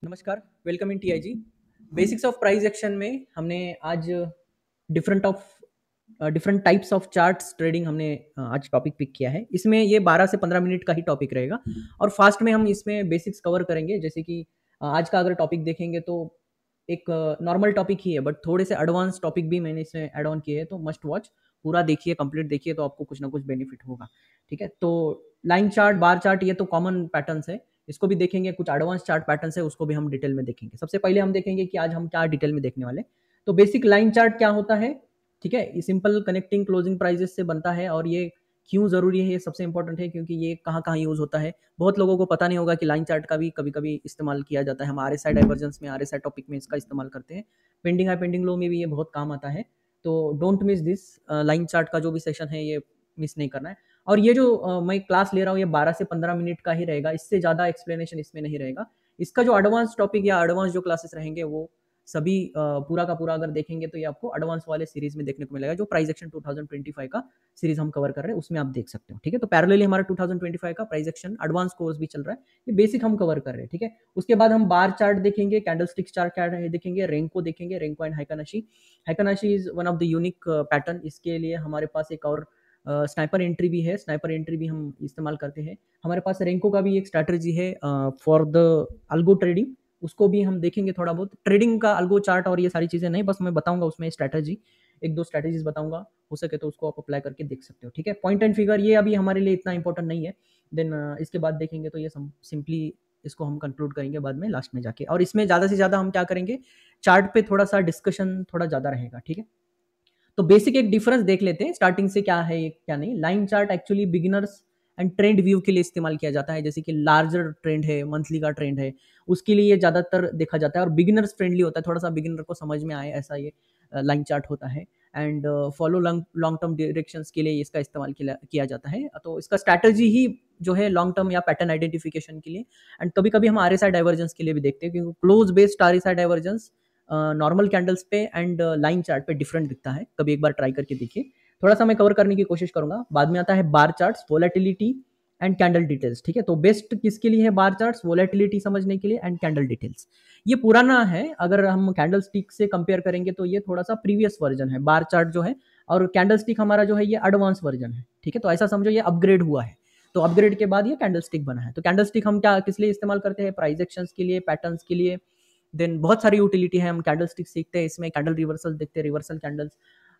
नमस्कार, welcome in TIG. Basics of price action में हमने आज different types of charts trading हमने आज टॉपिक पिक किया है। इसमें ये 12 से 15 मिनट का ही टॉपिक रहेगा और फास्ट में हम इसमें बेसिक्स कवर करेंगे। जैसे कि आज का अगर टॉपिक देखेंगे तो एक नॉर्मल टॉपिक ही है, बट थोड़े से एडवांस टॉपिक भी मैंने इसमें ऐड ऑन किए हैं, तो मस्ट वॉच, पूरा देखिए, कंप्लीट देखिए, तो आपको कुछ ना कुछ बेनिफिट होगा। ठीक है, तो लाइन चार्ट, बार चार्ट, ये तो कॉमन पैटर्न्स है, इसको भी देखेंगे। कुछ एडवांस चार्ट पैटर्न्स है, उसको भी हम डिटेल में देखेंगे। सबसे पहले हम देखेंगे कि आज हम क्या डिटेल में देखने वाले। तो बेसिक लाइन चार्ट क्या होता है? ठीक है, ये सिंपल कनेक्टिंग क्लोजिंग प्राइजेस से बनता है, और ये क्यों ज़रूरी है, ये सबसे इंपॉर्टेंट है, क्योंकि ये कहाँ कहाँ यूज़ होता है। बहुत लोगों को पता नहीं होगा कि लाइन चार्ट का भी कभी कभी इस्तेमाल किया जाता है। हम आरएसआई डाइवर्जेंस में, आरएसआई टॉपिक में इसका इस्तेमाल करते हैं। पेंडिंग हाई पेंडिंग लो में भी ये बहुत काम आता है। तो don't miss this. Line chart का जो भी सेशन है ये मिस नहीं करना है। और ये जो मैं क्लास ले रहा हूँ, ये 12 से 15 मिनट का ही रहेगा, इससे ज़्यादा एक्सप्लेनेशन इसमें नहीं रहेगा। इसका जो एडवांस टॉपिक या एडवांस जो क्लासेस रहेंगे, वो सभी पूरा का पूरा अगर देखेंगे तो ये आपको एडवांस वाले सीरीज में देखने को मिलेगा। जो प्राइस एक्शन 2025 का सीरीज हम कवर कर रहे हैं, उसमें आप देख सकते हो। ठीक है, तो पैरेलली हमारा 2025 का प्राइस एक्शन एडवांस कोर्स भी चल रहा है, ये बेसिक हम कवर कर रहे हैं। ठीक है, उसके बाद हम बार चार्ट देखेंगे, कैंडलस्टिक चार्ट क्या देखेंगे, रेंको देखेंगे, renko and Heikin Ashi. Heikin Ashi is one of the unique pattern. इसके लिए हमारे पास एक और स्नाइपर एंट्री भी है, स्नाइपर एंट्री भी हम इस्तेमाल करते हैं। हमारे पास रेंको का भी एक स्ट्रैटेजी है फॉर द अल्गो ट्रेडिंग, उसको भी हम देखेंगे। थोड़ा बहुत ट्रेडिंग का अल्गो चार्ट और ये सारी चीज़ें नहीं, बस मैं बताऊंगा उसमें स्ट्रैटेजी, एक दो स्ट्रैटेजीज बताऊंगा, हो सके तो उसको आप अप्लाई करके देख सकते हो। ठीक है, पॉइंट एंड फिगर ये अभी हमारे लिए इतना इंपॉर्टेंट नहीं है। देन इसके बाद देखेंगे तो ये सिंपली इसको हम कंक्लूड करेंगे बाद में लास्ट में जाके। और इसमें ज़्यादा से ज़्यादा हम क्या करेंगे, चार्ट पे थोड़ा सा डिस्कशन थोड़ा ज़्यादा रहेगा। ठीक है, तो बेसिक एक डिफरेंस देख लेते हैं स्टार्टिंग से, क्या है क्या नहीं। Line chart actually beginners and trend view के लिए इस्तेमाल किया जाता है। जैसे कि लार्जर ट्रेंड है, मंथली का ट्रेंड है, उसके लिए ये ज़्यादातर देखा जाता है, और बिगिनर्स फ्रेंडली होता है, थोड़ा सा बिगिनर को समझ में आए ऐसा ये लाइन चार्ट होता है। And follow long term directions के लिए इसका इस्तेमाल किया जाता है। तो इसका स्ट्रैटेजी ही जो है लॉन्ग टर्म या पैटर्न आइडेंटिफिकेशन के लिए। एंड कभी कभी हम आरएसआई डाइवर्जेंस के लिए भी देखते हैं, क्योंकि close based RSI divergence normal candles पे एंड लाइन चार्ट पे डिफरेंट दिखता है। कभी एक बार ट्राई करके देखिए, थोड़ा सा मैं कवर करने की कोशिश करूंगा। बाद में आता है bar charts, volatility and candle details. ठीक है, तो बेस्ट किसके लिए है बार चार्ट्स? वोलेटिलिटी समझने के लिए एंड कैंडल डिटेल्स। ये पुराना है, अगर हम कैंडल स्टिक से कंपेयर करेंगे तो ये थोड़ा सा प्रीवियस वर्जन है बार चार्ट जो है, और कैंडल स्टिक हमारा जो है ये एडवांस वर्जन है। ठीक है, तो ऐसा समझो ये अपग्रेड हुआ है, तो अपग्रेड के बाद ये कैंडल स्टिक बना है। तो कैंडल स्टिक हम क्या किस लिए इस्तेमाल करते हैं? प्राइस एक्शंस के लिए, पैटर्न्स के लिए। देन बहुत सारी यूटिलिटी है, हम कैंडल स्टिक सीखते हैं, इसमें कैंडल रिवर्सल देखते हैं, reversal candles,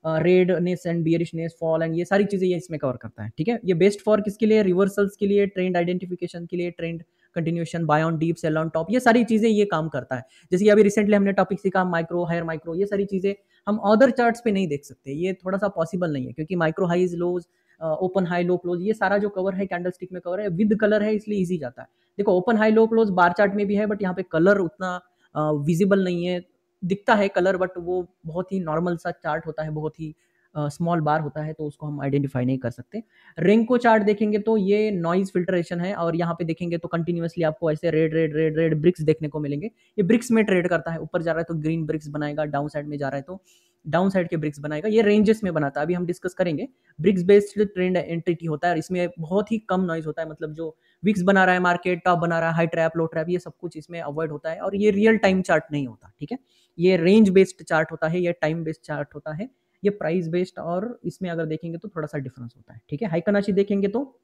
redness and bearishness, fall and ये सारी चीजें ये इसमें कवर करता है। ठीक है, ये बेस्ट फॉर किसके लिए? रिवर्सल्स के लिए, ट्रेंड आइडेंटिफिकेशन के लिए, trend continuation, buy on dip, sell on top, ये सारी चीजें ये काम करता है। जैसे कि अभी रिसेंटली हमने टॉपिक सीखा माइक्रो, हायर माइक्रो, ये सारी चीजें हम अदर चार्ट्स पे नहीं देख सकते, ये थोड़ा सा पॉसिबल नहीं है, क्योंकि माइक्रो हाइज लोज, ओपन हाई लो क्लोज, ये सारा जो कवर है कैंडल स्टिक में कवर है, विद कलर है, इसलिए इजी जाता है। देखो open high low close bar chart में भी है, बट यहाँ पे कलर उतना विजिबल नहीं है, दिखता है कलर, बट वो बहुत ही नॉर्मल सा चार्ट होता है, बहुत ही स्मॉल बार होता है, तो उसको हम आइडेंटिफाई नहीं कर सकते। रेंको चार्ट देखेंगे तो ये नॉइज फिल्ट्रेशन है, और यहाँ पे देखेंगे तो कंटिन्यूअसली आपको ऐसे red red red red bricks देखने को मिलेंगे। ये ब्रिक्स में ट्रेड करता है, ऊपर जा रहा है तो ग्रीन ब्रिक्स बनाएगा, डाउन साइड में जा रहा है तो डाउन साइड के ब्रिक्स बनाएगा, ये रेंजेस में बनाता है। अभी हम डिस्कस करेंगे। ब्रिक्स बेस्ड ट्रेंड एंटिटी होता है, और इसमें बहुत ही कम नॉइज होता है, मतलब जो विक्स बना रहा है मार्केट, टॉप बना रहा है, हाई ट्रैप, लो ट्रैप, ये सब कुछ इसमें अवॉइड होता है, और ये रियल टाइम चार्ट नहीं होता। ठीक है, ये रेंज बेस्ड चार्ट होता है, ये टाइम बेस्ड चार्ट होता है, ये प्राइस बेस्ड, और इसमें अगर देखेंगे तो थोड़ा सा डिफरेंस होता है। ठीक है, हाइकनाशी देखेंगे तो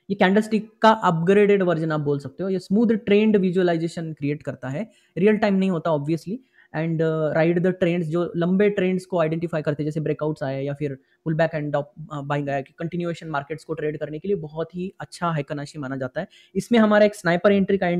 ये कैंडलस्टिक का अपग्रेडेड वर्जन आप बोल सकते हो। ये स्मूथ ट्रेंड विजुअलाइजेशन क्रिएट करता है, रियल टाइम नहीं होता obviously. And ride the trends, जो लंबे ट्रेंड्स को आइडेंटिफाई करते हैं, जैसे ब्रेकआउट्स आए या फिर पुल बैक एंड बाइंग आया, कि कंटिन्यूएशन मार्केट्स को ट्रेड करने के लिए बहुत ही अच्छा हाइकनाशी माना जाता है। इसमें हमारा एक स्नाइपर एंट्री का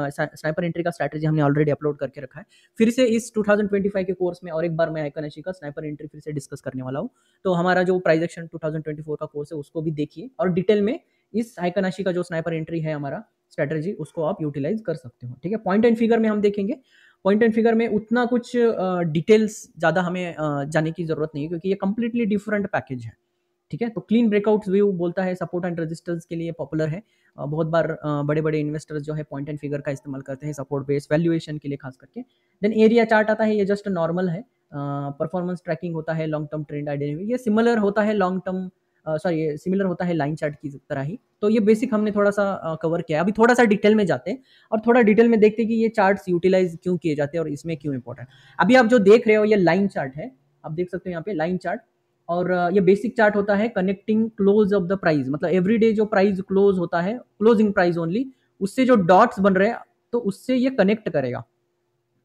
स्नाइपर एंट्री का स्ट्रैटेजी हमने ऑलरेडी अपलोड करके रखा है। फिर से इस 2025 के कोर्स में और एक बार मैं हाइकनाशी का स्नाइपर एंट्री फिर से डिस्कस करने वाला हूँ। तो हमारा जो प्राइस एक्शन 2024 का कोर्स है उसको भी देखिए, और डिटेल में इस हाइकनाशी का जो स्नाइपर एंट्री है हमारा स्ट्रेटजी, उसको आप यूटिलाइज कर सकते हो। ठीक है, पॉइंट एंड फिगर में हम देखेंगे। पॉइंट एंड फिगर में उतना कुछ डिटेल्स ज़्यादा हमें जाने की जरूरत नहीं है, क्योंकि ये कंप्लीटली डिफरेंट पैकेज है। ठीक है, तो क्लीन ब्रेकआउट व्यू बोलता है, सपोर्ट एंड रेजिस्टेंस के लिए पॉपुलर है। बहुत बार बड़े बड़े इन्वेस्टर्स जो है पॉइंट एंड फिगर का इस्तेमाल करते हैं सपोर्ट बेस वैल्यूएशन के लिए खास करके। देन एरिया चार्ट आता है, ये जस्ट नॉर्मल है। परफॉर्मेंस ट्रैकिंग होता है, लॉन्ग टर्म ट्रेंड आइडेंटिफाई, ये सिमिलर होता है लॉन्ग टर्म सॉरी सिमिलर होता है लाइन चार्ट की तरह ही। तो ये बेसिक हमने थोड़ा सा कवर किया। अभी थोड़ा सा डिटेल में जाते हैं और थोड़ा डिटेल में देखते हैं कि ये चार्ट्स यूटिलाइज क्यों किए जाते हैं और इसमें क्यों इंपॉर्टेंट। अभी आप जो देख रहे हो ये लाइन चार्ट है, आप देख सकते हो यहाँ पे लाइन चार्ट। और ये बेसिक चार्ट होता है connecting close of the price, मतलब एवरीडे जो प्राइस क्लोज होता है, क्लोजिंग प्राइस ओनली, उससे जो डॉट्स बन रहे हैं तो उससे ये कनेक्ट करेगा।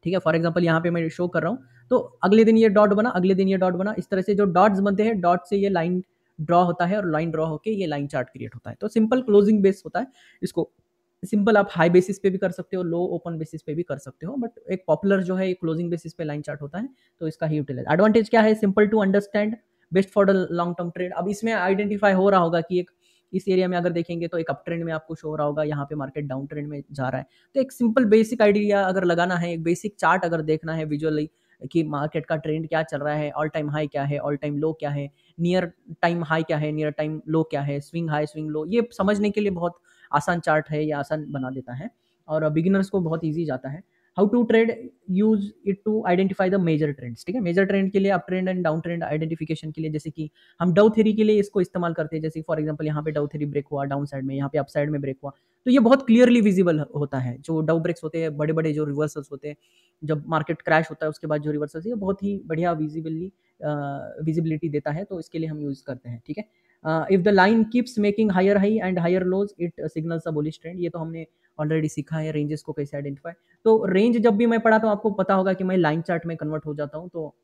ठीक है, फॉर एग्जांपल यहाँ पे मैं शो कर रहा हूँ, तो अगले दिन ये डॉट बना, अगले दिन ये डॉट बना, इस तरह से जो डॉट्स बनते हैं, डॉट से ये लाइन ड्रॉ होता है और लाइन ड्रॉ होके ये लाइन चार्ट क्रिएट होता है। तो सिंपल क्लोजिंग बेस होता है। इसको सिंपल आप हाई बेसिस पे भी कर सकते हो, लो ओपन बेसिस पे भी कर सकते हो, बट एक पॉपुलर जो है क्लोजिंग बेसिस पे लाइन चार्ट होता है, तो इसका ही यूटिलाइज। एडवांटेज क्या है? Simple to understand, best for the long term trade. अब इसमें आइडेंटिफाई हो रहा होगा कि एक इस एरिया में अगर देखेंगे तो एक अप ट्रेंड में आपको शो हो रहा होगा, यहाँ पे मार्केट डाउन ट्रेंड में जा रहा है। तो एक सिंपल बेसिक आइडिया अगर लगाना है, एक बेसिक चार्ट अगर देखना है विजुअली कि मार्केट का ट्रेंड क्या चल रहा है, ऑल टाइम हाई क्या है, ऑल टाइम लो क्या है, नियर टाइम हाई क्या है, नियर टाइम लो क्या है, स्विंग हाई स्विंग लो, ये समझने के लिए बहुत आसान चार्ट है, ये आसान बना देता है और बिगिनर्स को बहुत ईजी जाता है। How to trade, use it to identify the major trends. ठीक है, मेजर ट्रेंड के लिए, up trend and down trend identification के लिए, जैसे कि हम डाउ थ्योरी के लिए इसको इस्तेमाल करते हैं। जैसे फॉर एग्जांपल यहाँ पे डाउ थ्योरी ब्रेक हुआ डाउन साइड में, यहाँ पे अप साइड में ब्रेक हुआ, तो ये बहुत क्लियरली विजिबल होता है। जो डाउ ब्रेक्स होते हैं, बड़े बड़े जो रिवर्सल्स होते हैं, जब मार्केट क्रैश होता है उसके बाद जो रिवर्सल्स, ये बहुत ही बढ़िया विजिबिलिटी देता है, तो इसके लिए हम यूज करते हैं। ठीक है, if the line keeps making higher high and higher lows, it signals a bullish trend. ये तो हमने ऑलरेडी सीखा है, रेंजेस को कैसे आइडेंटिफाई। तो रेंज जब भी मैं पढ़ा तो आपको पता होगा कि मैं लाइन चार्ट में कन्वर्ट हो जाता हूँ, तो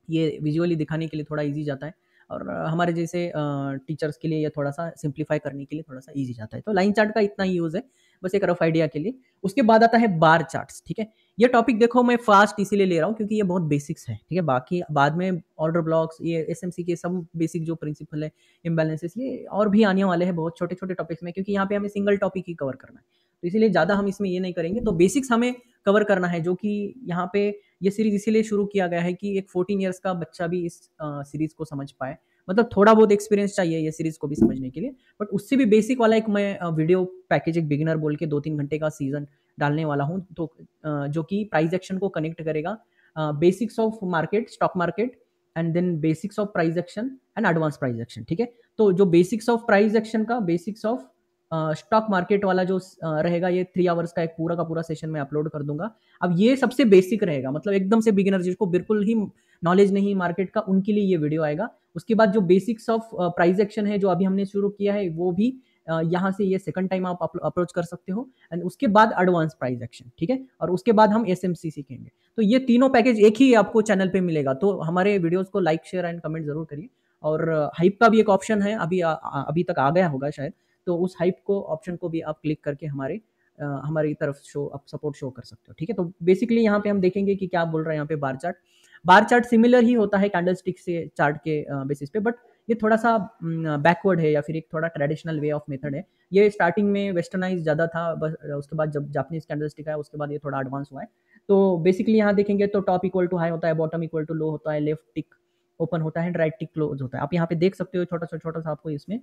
ये विजुअली दिखाने के लिए थोड़ा ईजी जाता है और हमारे जैसे टीचर्स के लिए ये थोड़ा सा सिंप्लीफाई करने के लिए थोड़ा सा ईजी जाता है। तो लाइन चार्ट का इतना ही यूज़ है, बस एक रफ आइडिया के लिए। उसके बाद आता है बार चार्ट्स। ठीक है, ये टॉपिक देखो मैं फास्ट इसीलिए ले रहा हूँ क्योंकि ये बहुत बेसिक्स है। ठीक है, बाकी बाद में ऑर्डर ब्लॉक्स, ये एसएमसी के सब बेसिक जो प्रिंसिपल है, इम्बैलेंसेस, ये और भी आने वाले हैं बहुत छोटे छोटे टॉपिक्स में, क्योंकि यहाँ पे हमें सिंगल टॉपिक ही कवर करना है, तो इसीलिए ज़्यादा हम इसमें ये नहीं करेंगे। तो बेसिक्स हमें कवर करना है, जो कि यहाँ पे ये सीरीज इसीलिए शुरू किया गया है कि एक 14 ईयर्स का बच्चा भी इस सीरीज को समझ पाए। मतलब थोड़ा बहुत एक्सपीरियंस चाहिए ये सीरीज को भी समझने के लिए, बट उससे भी बेसिक वाला एक मैं वीडियो पैकेज, एक बिगिनर बोल के 2-3 घंटे का सीजन डालने वाला हूँ, तो जो कि प्राइस एक्शन को कनेक्ट करेगा, basics of market, stock market, and then basics of price action and advance price action. ठीक है, तो जो बेसिक्स ऑफ प्राइस एक्शन का, बेसिक्स ऑफ स्टॉक मार्केट वाला जो रहेगा, ये 3 आवर्स का एक पूरा का पूरा सेशन मैं अपलोड कर दूंगा। अब ये सबसे बेसिक रहेगा, मतलब एकदम से बिगिनर जिसको बिल्कुल ही नॉलेज नहीं मार्केट का, उनके लिए ये वीडियो आएगा। उसके बाद जो बेसिक्स ऑफ प्राइस एक्शन है जो अभी हमने शुरू किया है, वो भी यहाँ से ये सेकंड टाइम आप अप्रोच कर सकते हो, एंड उसके बाद एडवांस प्राइस एक्शन। ठीक है, और उसके बाद हम एसएमसी सीखेंगे। तो ये तीनों पैकेज एक ही आपको चैनल पे मिलेगा। तो हमारे वीडियोस को लाइक शेयर एंड कमेंट जरूर करिए। और हाइप का भी एक ऑप्शन है, अभी तक आ गया होगा शायद, तो उस हाइप को ऑप्शन को भी आप क्लिक करके हमारी तरफ आप सपोर्ट शो कर सकते हो। ठीक है, तो बेसिकली यहाँ पे हम देखेंगे कि क्या बोल रहा है यहाँ पे bar chart. Bar chart similar ही होता है कैंडलस्टिक से चार्ट के बेसिस पे, बट ये थोड़ा सा बैकवर्ड है, या फिर एक थोड़ा ट्रेडिशनल वे ऑफ मेथड है। ये स्टार्टिंग में वेस्टर्नाइज ज़्यादा था, बस उसके बाद जब जापानीज कैंडलस्टिक आया उसके बाद ये थोड़ा एडवांस हुआ है। तो बेसिकली यहाँ देखेंगे तो टॉप इक्वल टू हाई होता है, बॉटम इक्वल टू लो होता है, लेफ्ट टिक ओपन होता है, राइट टिक क्लोज होता है। आप यहाँ पे देख सकते हो छोटा सा आपको इसमें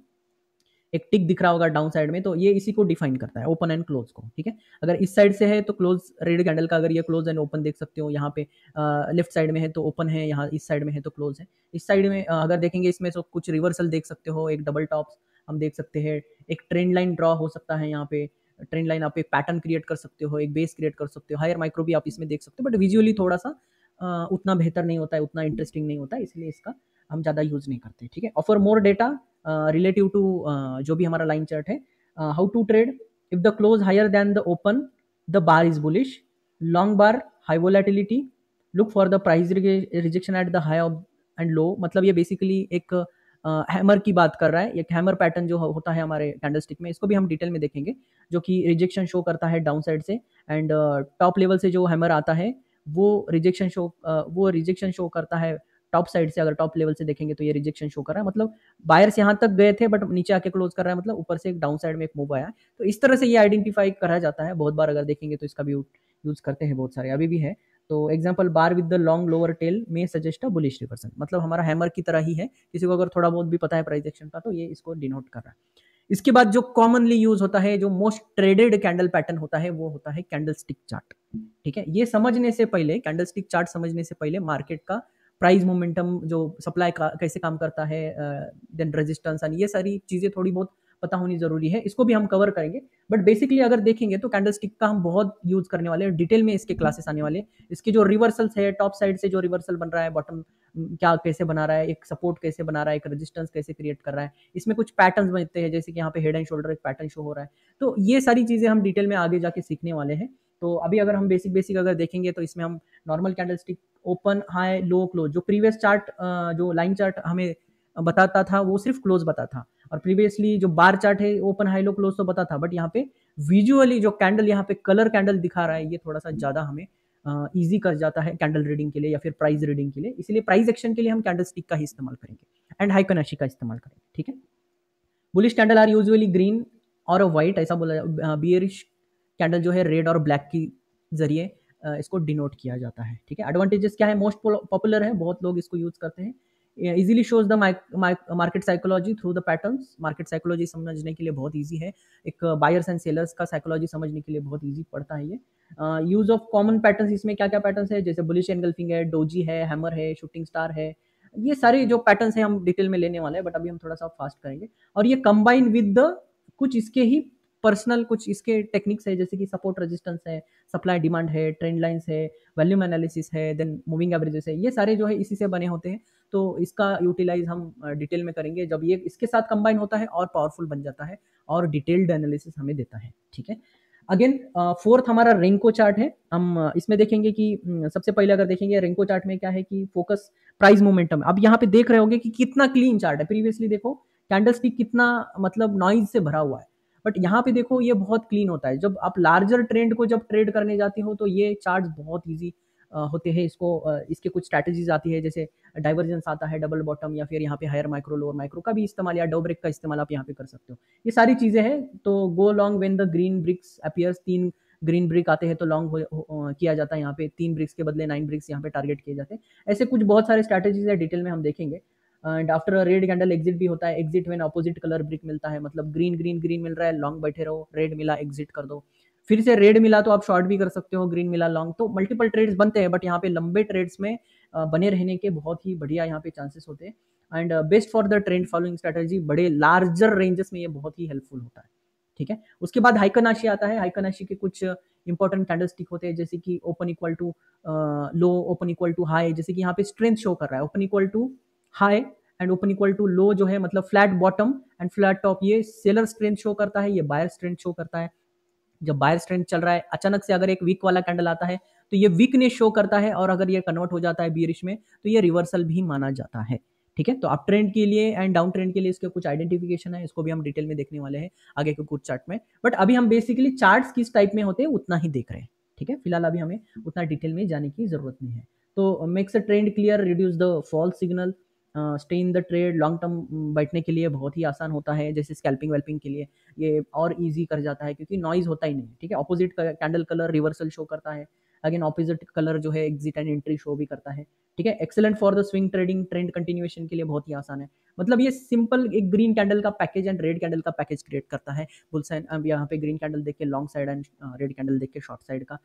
एक टिक दिख रहा होगा डाउन साइड में, तो ये इसी को डिफाइन करता है, ओपन एंड क्लोज को। ठीक है, अगर इस साइड से है तो क्लोज रेड कैंडल का, अगर ये क्लोज एंड ओपन देख सकते हो, यहाँ पे लेफ्ट साइड में है तो ओपन है, यहाँ इस साइड में है तो क्लोज है। इस साइड में अगर देखेंगे इसमें तो कुछ रिवर्सल देख सकते हो, एक डबल टॉप्स हम देख सकते हैं, एक ट्रेंड लाइन ड्रॉ हो सकता है, यहाँ पे ट्रेंड लाइन आप एक पैटर्न क्रिएट कर सकते हो, एक बेस क्रिएट कर सकते हो, हायर माइक्रो भी आप इसमें देख सकते हो, बट विजुअली थोड़ा सा उतना बेहतर नहीं होता है, उतना इंटरेस्टिंग नहीं होता है, इसलिए इसका हम ज़्यादा यूज़ नहीं करते। ठीक है, offer more data relative to जो भी हमारा लाइन चार्ट है। How to trade, if the close higher then the open, the bar is bullish, long bar high volatility, look for the price rejection at the high and low. मतलब ये basically एक hammer की बात कर रहा है, एक हैमर पैटर्न जो होता है हमारे कैंडलस्टिक में, इसको भी हम डिटेल में देखेंगे, जो कि रिजेक्शन शो करता है डाउन साइड से, एंड टॉप लेवल से जो हैमर आता है वो रिजेक्शन शो करता है टॉप साइड से। अगर टॉप लेवल से देखेंगे तो ये रिजेक्शन शो कर रहा है, मतलब बायर्स यहाँ तक गए थे बट नीचे आके क्लोज कर रहा है, मतलब ऊपर से एक डाउन साइड में एक मूव आया है। तो इस तरह से ये आइडेंटिफाई करा जाता है बहुत बार, अगर देखेंगे तो इसका भी यूज करते हैं बहुत सारे, अभी भी है। तो example, bar with the long lower tail में सजेस्ट अ बुलिश रिवर्सल, मतलब हमारा हैमर की तरह ही है, किसी को अगर थोड़ा बहुत भी पता है प्राइस एक्शन का तो ये इसको डिनोट कर रहा है। इसके बाद जो कॉमनली यूज होता है, जो मोस्ट ट्रेडेड कैंडल पैटर्न होता है, वो होता है कैंडलस्टिक चार्ट। ठीक है, ये समझने से पहले, कैंडलस्टिक चार्ट समझने से पहले मार्केट का प्राइस मोमेंटम, जो सप्लाई का कैसे काम करता है, देन रेजिस्टेंस एंड ये सारी चीज़ें थोड़ी बहुत पता होनी ज़रूरी है, इसको भी हम कवर करेंगे। बट बेसिकली अगर देखेंगे तो कैंडलस्टिक का हम बहुत यूज़ करने वाले हैं, डिटेल में इसके क्लासेस आने वाले हैं। इसके जो रिवर्सल्स है, टॉप साइड से जो रिवर्सल बन रहा है, बॉटम क्या कैसे बना रहा है, एक सपोर्ट कैसे बना रहा है, एक रेजिस्टेंस कैसे क्रिएट कर रहा है, इसमें कुछ पैटर्न्स बनते हैं, जैसे कि यहाँ पे हेड एंड शोल्डर एक पैटर्न शो हो रहा है। तो ये सारी चीज़ें हम डिटेल में आगे जाके सीखने वाले हैं। तो अभी अगर हम बेसिक अगर देखेंगे तो इसमें हम नॉर्मल कैंडलस्टिक, ओपन, हाई, लो, क्लोज, जो प्रीवियस चार्ट जो लाइन चार्ट हमें बताता था वो सिर्फ क्लोज बता था, और प्रीवियसली जो बार चार्ट है ओपन, हाई, लो, क्लोज तो बता था, बट यहाँ पे विजुअली जो कैंडल यहाँ पे कलर कैंडल दिखा रहा है, ये थोड़ा सा ज़्यादा हमें ईजी कर जाता है कैंडल रीडिंग के लिए या फिर प्राइस रीडिंग के लिए। इसलिए प्राइस एक्शन के लिए हम कैंडल स्टिक का ही इस्तेमाल करेंगे एंड हाइकोनाशी का इस्तेमाल करेंगे, ठीक है। Bullish candle are usually green और व्हाइट, ऐसा बोला। बियरिश कैंडल जो है रेड और ब्लैक की जरिए इसको डिनोट किया जाता है, ठीक है। एडवांटेजेस क्या है, मोस्ट पॉपुलर है, बहुत लोग इसको यूज करते हैं। Easily shows the market psychology through the patterns, market psychology समझने के लिए बहुत इजी है। एक बायर्स एंड सेलर्स का साइकोलॉजी समझने के लिए बहुत इजी पड़ता है ये। यूज ऑफ कॉमन पैटर्न्स, इसमें क्या क्या पैटर्न्स है, जैसे बुलिश एंगल्फिंग है, डोजी है, हैमर है, शूटिंग स्टार है, ये सारे जो पैटर्न्स हैं हम डिटेल में लेने वाले हैं, बट अभी हम थोड़ा सा फास्ट करेंगे। और ये कंबाइन विद द कुछ इसके ही पर्सनल कुछ इसके टेक्निक्स है, जैसे कि सपोर्ट रेजिस्टेंस है, सप्लाई डिमांड है, ट्रेंड लाइंस है, वॉल्यूम एनालिसिस है, देन मूविंग एवरेजेस है, ये सारे जो है इसी से बने होते हैं। तो इसका यूटिलाइज हम डिटेल में करेंगे, जब ये इसके साथ कंबाइन होता है और पावरफुल बन जाता है और डिटेल्ड एनालिसिस हमें देता है, ठीक है। अगेन फोर्थ हमारा रेंको चार्ट है। हम इसमें देखेंगे कि सबसे पहले अगर देखेंगे रेंको चार्ट में क्या है कि फोकस प्राइस मोमेंटम। अब यहाँ पे देख रहे होंगे कि कितना क्लीन चार्ट है। प्रीवियसली देखो कैंडलस्टिक कितना मतलब नॉइज से भरा हुआ है, बट यहाँ पे देखो ये बहुत क्लीन होता है। जब आप लार्जर ट्रेंड को जब ट्रेड करने जाते हो तो ये चार्ट बहुत ईजी होते हैं। इसके कुछ स्ट्रैटेजीज आती है, जैसे डाइवर्जेंस आता है, डबल बॉटम, या फिर यहाँ पे हायर माइक्रो, लोअर माइक्रो का भी इस्तेमाल, या डो ब्रेक का इस्तेमाल आप यहाँ पे कर सकते हो। ये सारी चीजें हैं। तो go long when the green bricks appears, 3 green brick आते हैं तो लॉन्ग किया जाता है। यहाँ पे 3 ब्रिक्स के बदले 9 ब्रिक्स यहाँ पे टारगेट किए जाते हैं। ऐसे कुछ बहुत सारे स्ट्रैटेजीज है, डिटेल में हम देखेंगे। And after red candle exit भी होता है। Exit when opposite colour brick मिलता है, मतलब ग्रीन ग्रीन ग्रीन मिल रहा है, लॉन्ग बैठे रहो, रेड मिला एग्जिट कर दो। फिर से रेड मिला तो आप शॉर्ट भी कर सकते हो, ग्रीन मिला लॉन्ग। तो मल्टीपल ट्रेड्स बनते हैं, बट यहाँ पे लंबे ट्रेड्स में बने रहने के बहुत ही बढ़िया यहाँ पे चांसेस होते हैं। And best for the trend following strategy, बड़े लार्जर रेंजेस में ये बहुत ही हेल्पफुल होता है, ठीक है। उसके बाद हाइकनाशी आता है। हाइकनाशी के कुछ इंपॉर्टेंट कैंडलस्टिक होते हैं, जैसे कि open equal to low, open equal to high, जैसे कि यहाँ पे स्ट्रेंथ शो कर रहा है, open equal to high and open equal to low जो है मतलब flat bottom and flat top, ये सेलर स्ट्रेंथ शो करता है, ये बायर स्ट्रेंथ शो करता है। जब बायर स्ट्रेंथ चल रहा है, अचानक से अगर एक वीक वाला कैंडल आता है तो ये वीकनेस शो करता है, और अगर ये कन्वर्ट हो जाता है बियरिश में तो ये रिवर्सल भी माना जाता है, ठीक है। तो अप ट्रेंड के लिए एंड डाउन ट्रेंड के लिए इसके कुछ आइडेंटिफिकेशन है, इसको भी हम डिटेल में देखने वाले हैं आगे के कुछ चार्ट में। बट अभी हम बेसिकली चार्ट्स किस टाइप में होते हैं उतना ही देख रहे हैं, ठीक है। फिलहाल अभी हमें उतना डिटेल में जाने की जरूरत नहीं है। तो makes a trend clear, reduce the false signal, stay in the trade, long term बैठने के लिए बहुत ही आसान होता है। जैसे स्कैल्पिंग वेल्पिंग के लिए ये और इजी कर जाता है, क्योंकि नॉइज होता ही नहीं, ठीक है। Opposite candle colour reversal show करता है, अगेन ऑपोजिट कलर जो है एग्जिट एंड एंट्री शो भी करता है, ठीक है। Excellent for the swing trading, trend continuation के लिए बहुत ही आसान है। मतलब ये सिंपल एक ग्रीन कैंडल का पैकेज एंड रेड कैंडल का पैकेज क्रिएट करता है। बुल साइन, अब यहाँ पे ग्रीन कैंडल देख के long side and red candle देख के शॉर्ट साइड का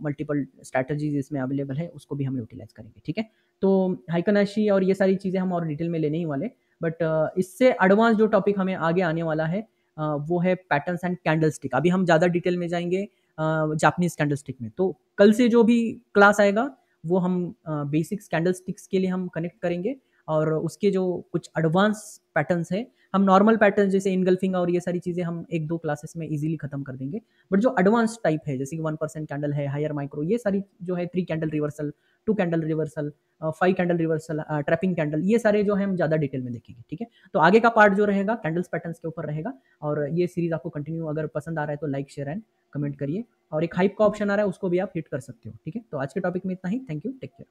मल्टीपल स्ट्रैटेजीज इसमें अवेलेबल है, उसको भी हम यूटिलाइज करेंगे, ठीक है। तो हाइकनाशी और ये सारी चीज़ें हम और डिटेल में लेने ही वाले, बट इससे एडवांस जो टॉपिक हमें आगे आने वाला है वो है पैटर्न्स एंड कैंडलस्टिक। अभी हम ज़्यादा डिटेल में जाएंगे जापानीज कैंडलस्टिक में। तो कल से जो भी क्लास आएगा वो हम बेसिक्स कैंडलस्टिक्स के लिए हम कनेक्ट करेंगे, और उसके जो कुछ एडवांस पैटर्न्स है, हम नॉर्मल पैटर्न जैसे इनगल्फिंग और ये सारी चीज़ें हम 1-2 क्लासेस में इजीली खत्म कर देंगे। बट जो एडवांस टाइप है, जैसे कि 1% कैंडल है, हायर माइक्रो, ये सारी जो है 3 candle reversal, 2 candle reversal, 5 candle reversal, trapping candle, ये सारे जो है हम ज़्यादा डिटेल में देखेंगे, ठीक है। तो आगे का पार्ट जो रहेगा कैंडल्स पैटर्न्स के ऊपर रहेगा। और ये सीरीज आपको कंटिन्यू अगर पसंद आ रहा है तो लाइक शेयर एंड कमेंट करिए, और एक हाइप का ऑप्शन आ रहा है उसको भी आप हिट कर सकते हो, ठीक है। तो आज के टॉपिक में इतना ही। Thank you, take care.